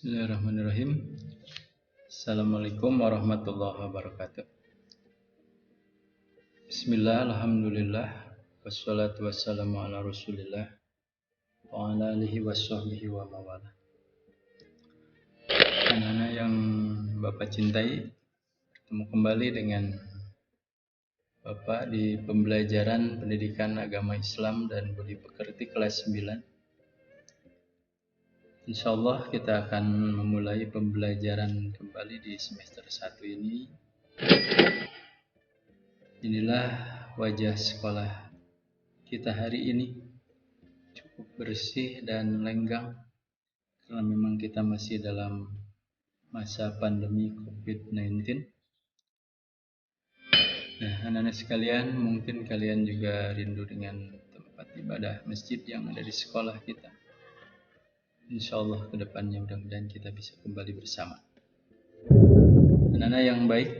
Bismillahirrahmanirrahim. Assalamualaikum warahmatullahi wabarakatuh. Bismillah, alhamdulillah, wassalatu wassalamu ala rasulillah wa ala alihi wassohbihi wa mawala. Anak-anak yang Bapak cintai, bertemu kembali dengan Bapak di pembelajaran pendidikan agama Islam dan budi pekerti kelas 9. Insyaallah kita akan memulai pembelajaran kembali di semester 1 ini. Inilah wajah sekolah kita hari ini, cukup bersih dan lenggang karena memang kita masih dalam masa pandemi COVID-19. Nah, anak-anak sekalian, mungkin kalian juga rindu dengan tempat ibadah masjid yang ada di sekolah kita. Insyaallah ke depannya mudah-mudahan kita bisa kembali bersama. Anak-anak yang baik,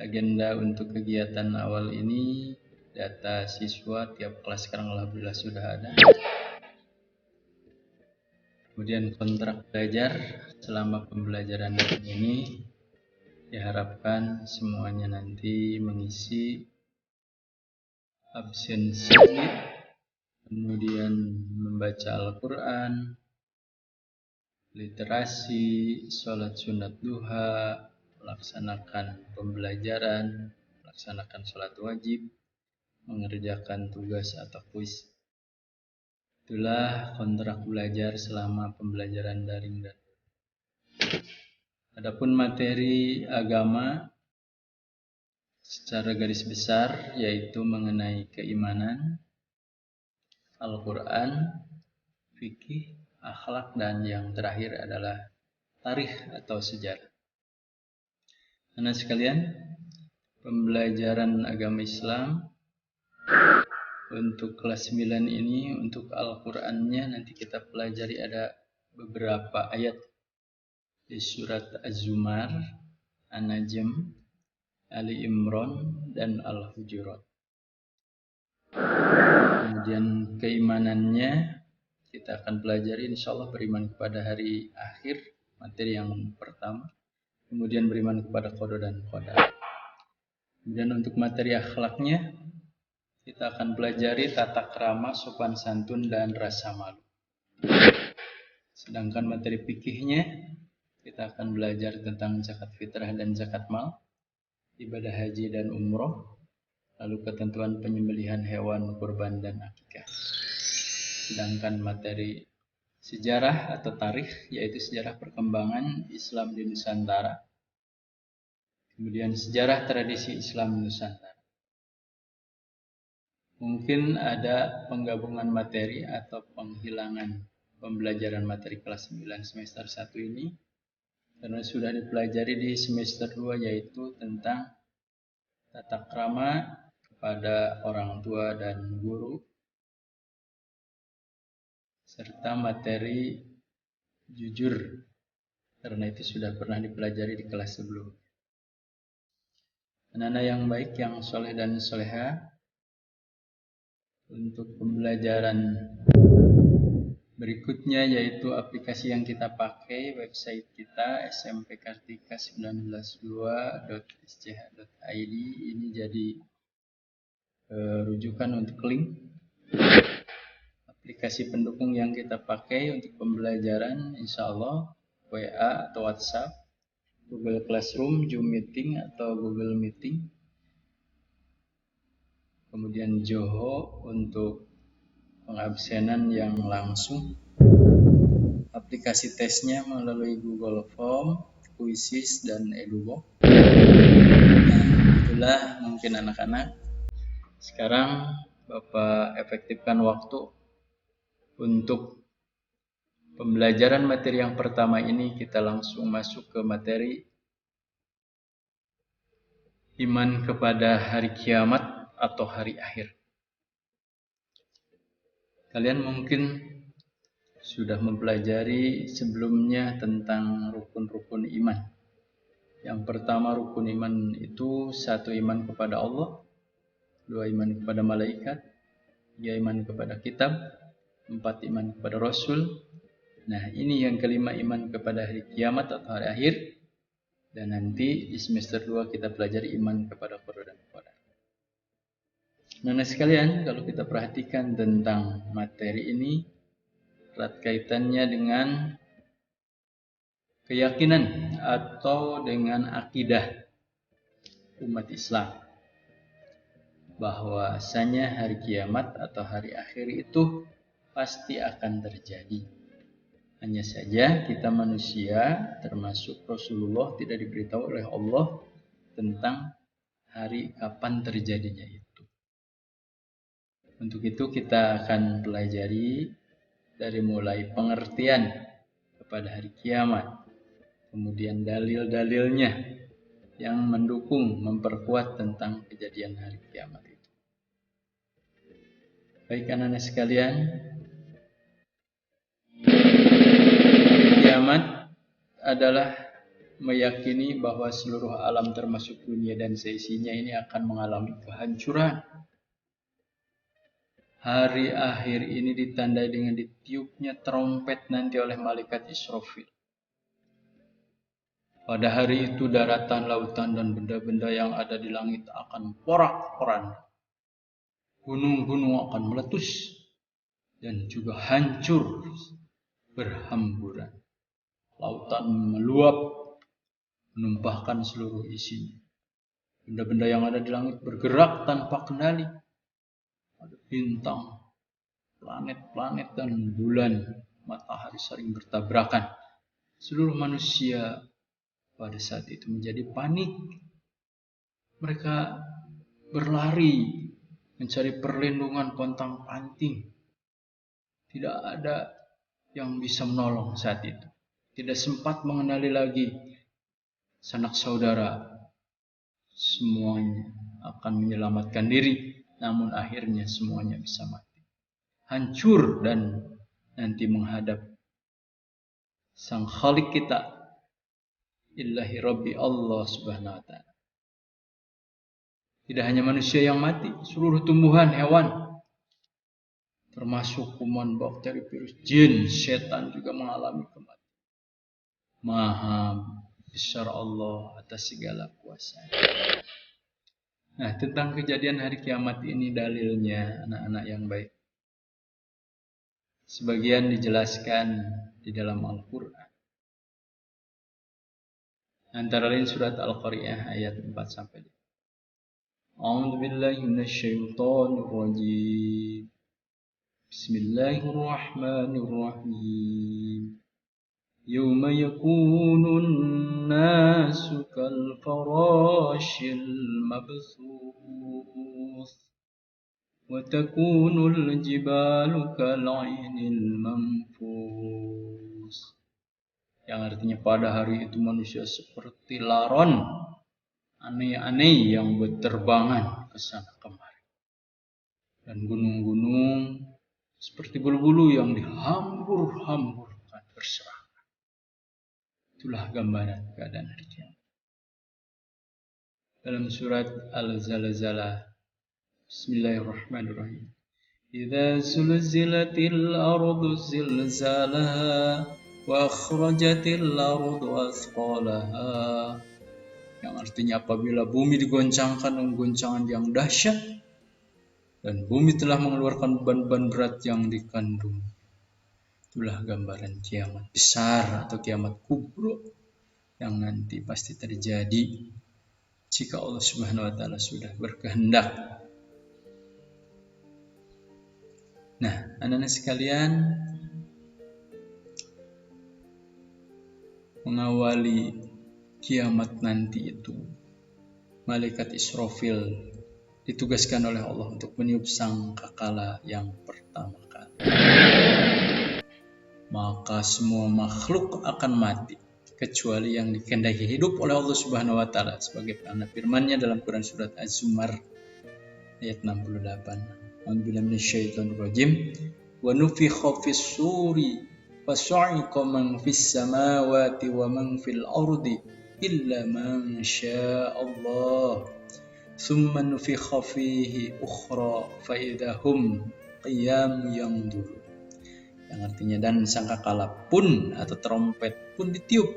agenda untuk kegiatan awal ini, data siswa tiap kelas sekarang alhamdulillah sudah ada. Kemudian kontrak belajar selama pembelajaran ini diharapkan semuanya nanti mengisi absensi, kemudian membaca Al-Quran, literasi, sholat sunat duha, melaksanakan pembelajaran, melaksanakan sholat wajib, mengerjakan tugas atau kuis. Itulah kontrak belajar selama pembelajaran daring dan adapun materi agama secara garis besar yaitu mengenai keimanan, Al-Quran, fikih, akhlak, dan yang terakhir adalah tarikh atau sejarah. Anak sekalian, pembelajaran agama Islam untuk kelas 9 ini, untuk Al-Qurannya nanti kita pelajari ada beberapa ayat di surat Az-Zumar, An-Najm, Ali Imran, dan Al-Hujurat. Kemudian keimanannya kita akan pelajari insyaallah beriman kepada hari akhir, materi yang pertama. Kemudian beriman kepada qada dan qadar. Kemudian untuk materi akhlaknya kita akan pelajari tata krama, sopan santun, dan rasa malu. Sedangkan materi fikihnya kita akan belajar tentang zakat fitrah dan zakat mal, ibadah haji dan umroh, lalu ketentuan penyembelihan hewan kurban dan akikah. Sedangkan materi sejarah atau tarikh yaitu sejarah perkembangan Islam di Nusantara. Kemudian sejarah tradisi Islam Nusantara. Mungkin ada penggabungan materi atau penghilangan pembelajaran materi kelas 9 semester 1 ini karena sudah dipelajari di semester 2 yaitu tentang tata krama kepada orang tua dan guru serta materi jujur karena itu sudah pernah dipelajari di kelas sebelumnya. Anak-anak yang baik, yang soleh dan soleha, untuk pembelajaran berikutnya yaitu aplikasi yang kita pakai, website kita smpkartika192.sch.id ini jadi rujukan untuk link aplikasi pendukung yang kita pakai untuk pembelajaran, insyaallah WA atau WhatsApp, Google Classroom, Zoom Meeting atau Google Meeting, kemudian Zoho untuk pengabsenan yang langsung, aplikasi tesnya melalui Google Form, Quizzes, dan Edubox. Itulah mungkin anak-anak. Sekarang Bapak efektifkan waktu untuk pembelajaran materi yang pertama ini. Kita langsung masuk ke materi iman kepada hari kiamat atau hari akhir. Kalian mungkin sudah mempelajari sebelumnya tentang rukun-rukun iman. Yang pertama rukun iman itu 1 iman kepada Allah, 2 iman kepada malaikat, 3 iman kepada kitab, 4 iman kepada Rasul, Nah, ini yang kelima, iman kepada hari kiamat atau hari akhir. Dan nanti di semester 2 kita pelajari iman kepada qada dan qadar. Nah, sekalian, kalau kita perhatikan tentang materi ini, erat kaitannya dengan keyakinan atau dengan akidah umat Islam, bahwasanya hari kiamat atau hari akhir itu pasti akan terjadi. Hanya saja kita manusia termasuk Rasulullah tidak diberitahu oleh Allah tentang hari kapan terjadinya itu. Untuk itu kita akan pelajari dari mulai pengertian kepada hari kiamat, kemudian dalil-dalilnya yang mendukung, memperkuat tentang kejadian hari kiamat itu. Baik anak-anak sekalian, kiamat adalah meyakini bahwa seluruh alam termasuk dunia dan seisinya ini akan mengalami kehancuran. Hari akhir ini ditandai dengan ditiupnya trompet nanti oleh malaikat Israfil. Pada hari itu daratan, lautan, dan benda-benda yang ada di langit akan porak-poranda. Gunung-gunung akan meletus dan juga hancur berhamburan. Lautan meluap, menumpahkan seluruh isinya. Benda-benda yang ada di langit bergerak tanpa kendali. Ada bintang, planet-planet, dan bulan, matahari saling bertabrakan. Seluruh manusia pada saat itu menjadi panik. Mereka berlari mencari perlindungan pontang-panting. Tidak ada yang bisa menolong saat itu. Tidak sempat mengenali lagi sanak saudara. Semuanya akan menyelamatkan diri, namun akhirnya semuanya bisa mati. Hancur dan nanti menghadap Sang Khalik kita, Ilahi Rabbi Allah Subhanahu wa ta'ala. Tidak hanya manusia yang mati, seluruh tumbuhan, hewan, termasuk kuman, bakteri, virus, jin, setan juga mengalami kematian. Maha besar Allah atas segala kuasa. Nah, tentang kejadian hari kiamat ini dalilnya, anak-anak yang baik, sebagian dijelaskan di dalam Al-Quran. Antara lain surat Al-Qari'ah ayat 4-5. A'udzu billahi minasyaitonir rajim. Bismillahirrahmanirrahim. Yauma yakunun nasu kal farashil mabthus wa takunul jibalu kal 'ainil manfus. Yang artinya pada hari itu manusia seperti laron, aneh-aneh yang berterbangan ke sana kemari. Dan gunung-gunung seperti bulu-bulu yang dihambur-hamburkan berserakan. Itulah gambaran keadaan hari kiamat. Dalam surat Al-Zalzalah, Bismillahirrahmanirrahim. Idza zulzilatil ardu zilzalaha wa akhrajatil ardu athqalaha. Yang artinya apabila bumi digoncangkan dengan goncangan yang dahsyat dan bumi telah mengeluarkan beban-beban berat yang dikandung. Itulah gambaran kiamat besar atau kiamat kubro yang nanti pasti terjadi jika Allah Subhanahu wa ta'ala sudah berkehendak. Nah, anak-anak sekalian, mengawali kiamat nanti itu, malaikat Israfil ditugaskan oleh Allah untuk meniup sangkakala yang pertama kali. Maka semua makhluk akan mati kecuali yang dikehendaki hidup oleh Allah Subhanahu wa ta'ala, sebagai firman-Nya dalam Quran surat Az-Zumar ayat 68. A'udzubillahi minasyaitonir rajim. Wa nufikha fis-suri fasa'iqa man fis samawati wa man fil ardi illa man syaa Allah. Tsumma nufikha fihi ukhra fa idza hum qiyam yanzurun. Yang yang artinya dan sangkakala pun atau trompet pun ditiup,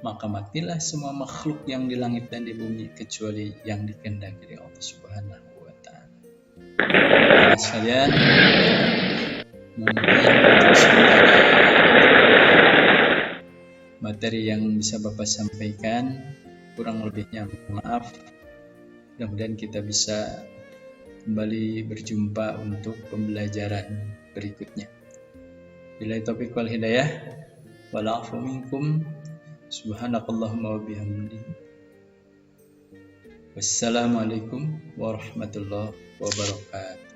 maka matilah semua makhluk yang di langit dan di bumi kecuali yang dikehendaki oleh Allah Subhanahu wa taala. Nah, sekalian, mungkin untuk sementara materi yang bisa Bapak sampaikan, kurang lebihnya maaf. Mudah-mudahan kita bisa kembali berjumpa untuk pembelajaran berikutnya. Billahi taufiq wal hidayah. Wal afu minkum. Subhanakallahumma wa bihamdika. Wassalamualaikum warahmatullahi wabarakatuh.